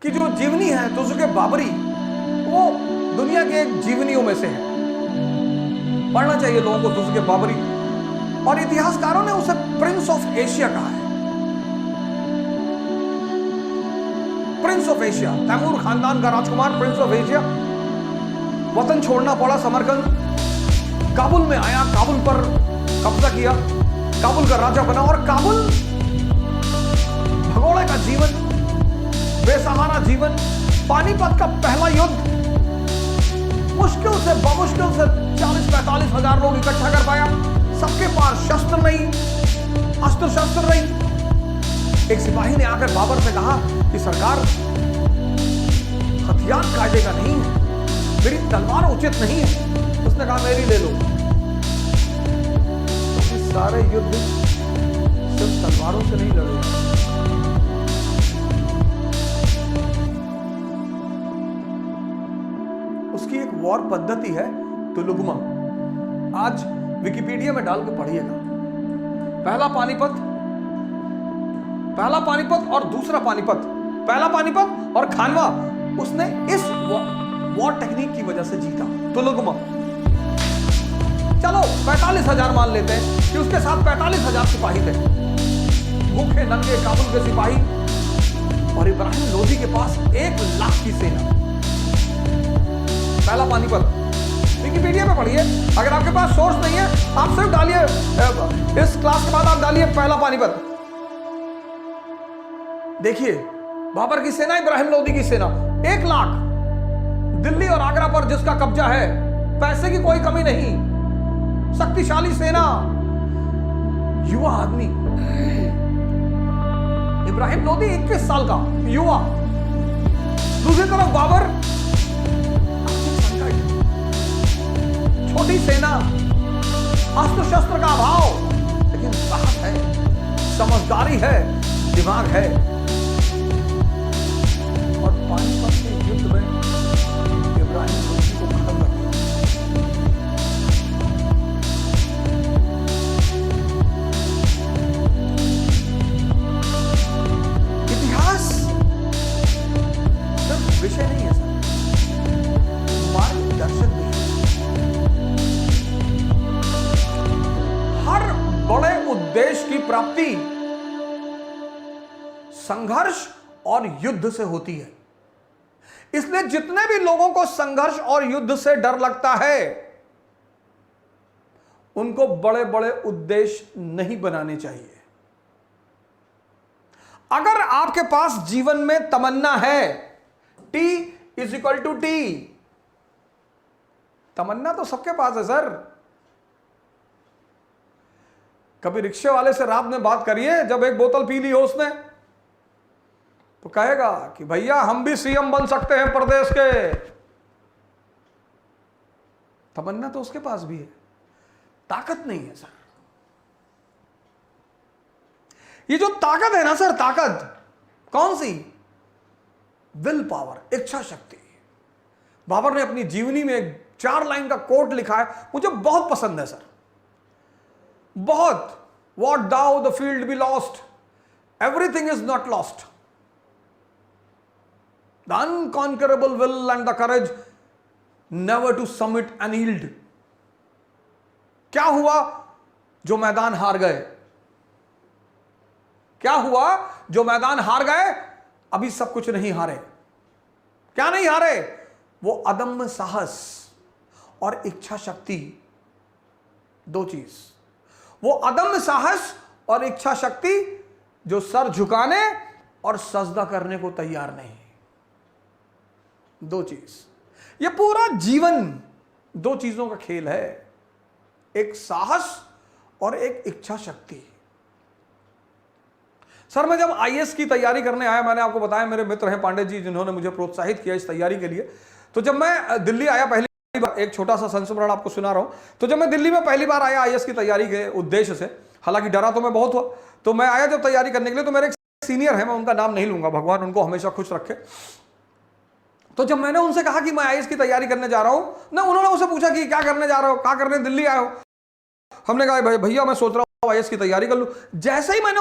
कि जो जीवनी है तुजुक बाबरी, वो दुनिया के जीवनियों में से है। पढ़ना चाहिए लोगों को तुजुक बाबरी, और इतिहासकारों ने उसे प्रिंस ऑफ एशिया कहा है। प्रिंस ऑफ एशिया, तैमूर खानदान का राजकुमार, प्रिंस ऑफ एशिया। वतन छोड़ना पड़ा, समरकंद, काबुल में आया, काबुल पर कब्जा किया, काबुल का राजा बना, और काबुल भगोड़े का जीवन, बेसहारा जीवन, पानीपत का पहला युद्ध, मुश्किल से बमुश्किल से 40-45 हजार लोग इकट्ठा कर पाया। सबके पास शस्त्र नहीं, अस्त्र शस्त्र नहीं। एक सिपाही ने आकर बाबर से कहा कि सरकार, हथियार कायदे का नहीं है, मेरी तलवार उचित नहीं है। उसने कहा मेरी ले लो। तो सारे युद्ध सिर्फ तलवारों से नहीं लड़े। उसकी एक वॉर पद्धति है तुलुगमा। आज विकिपीडिया में डाल के पढ़िएगा। पहला पानीपत और दूसरा पानीपत, पहला पानीपत और खानवा, उसने इस वॉर टेक्निक की वजह से जीता। तुलुगमा, चलो 45,000 मान लेते हैं कि उसके साथ 45,000 सिपाही थे, भूखे नंगे काबुल के सिपाही, और इब्राहिम लोदी के पास 1 लाख की सेना। पहला पानीपत, विकिपीडिया में पढ़िए। अगर आपके पास सोर्स नहीं है, आप सिर्फ डालिए, इस क्लास के बाद आप डालिए पहला पानीपत, देखिए बाबर की सेना, इब्राहिम लोदी की सेना, 1 लाख। दिल्ली और आगरा पर जिसका कब्जा है, पैसे की कोई कमी नहीं, शक्तिशाली सेना, युवा आदमी। इब्राहिम लोदी 21 साल का युवा, दूसरी तरफ बाबर, छोटी सेना, अस्त्र शस्त्र का अभाव, लेकिन साहस है, समझदारी है, दिमाग है। और पानीपत के युद्ध में इब्राहिम लोदी को खत्म कर दिया। इतिहास सिर्फ विषय नहीं है सर, मार्गदर्शक भी है। हर बड़े उद्देश्य की प्राप्ति संघर्ष और युद्ध से होती है। इसलिए जितने भी लोगों को संघर्ष और युद्ध से डर लगता है, उनको बड़े बड़े उद्देश्य नहीं बनाने चाहिए। अगर आपके पास जीवन में तमन्ना है, T=T, तमन्ना तो सबके पास है सर। कभी रिक्शे वाले से रात में बात करिए, जब एक बोतल पी ली हो उसने, तो कहेगा कि भैया हम भी सीएम बन सकते हैं प्रदेश के। तमन्ना तो उसके पास भी है, ताकत नहीं है सर। ये जो ताकत है ना सर, ताकत कौन सी? विल पावर, इच्छा शक्ति। बाबर ने अपनी जीवनी में एक 4 लाइन का कोट लिखा है, मुझे बहुत पसंद है सर, बहुत। What thou the field be lost, everything is not lost. The unconquerable will and the courage never to submit and yield. क्या हुआ जो मैदान हार गए? क्या हुआ जो मैदान हार गए? अभी सब कुछ नहीं हारे। क्या नहीं हारे? वो अदम्य साहस और इच्छा शक्ति, 2 चीज। वो अदम्य साहस और इच्छा शक्ति जो सर झुकाने और सजदा करने को तैयार नहीं, 2 चीज। ये पूरा जीवन 2 चीजों का खेल है, एक साहस और एक इच्छा शक्ति। सर मैं जब आईएएस की तैयारी करने आया, मैंने आपको बताया मेरे मित्र हैं पांडे जी जिन्होंने मुझे प्रोत्साहित किया इस तैयारी के लिए। तो जब मैं दिल्ली आया पहली बार, एक छोटा सा संस्मरण आपको सुना रहा हूं। तो जब मैं दिल्ली में पहली बार आया आईएएस की तैयारी के उद्देश्य से, हालांकि डरा तो मैं बहुत हुआ, तो मैं आया जब तैयारी करने के लिए, तो मेरे एक सीनियर है, मैं उनका नाम नहीं लूंगा, भगवान उनको हमेशा खुश रखे। तो जब मैंने उनसे कहा कि मैं आईएएस की तैयारी करने जा रहा हूं ना, उन्होंने मुझसे पूछा कि क्या करने जा रहे हो, क्या करने दिल्ली आए हो। हमने कहा भैया मैं सोच रहा हूं आईएएस की तैयारी कर लूं। जैसे ही मैंने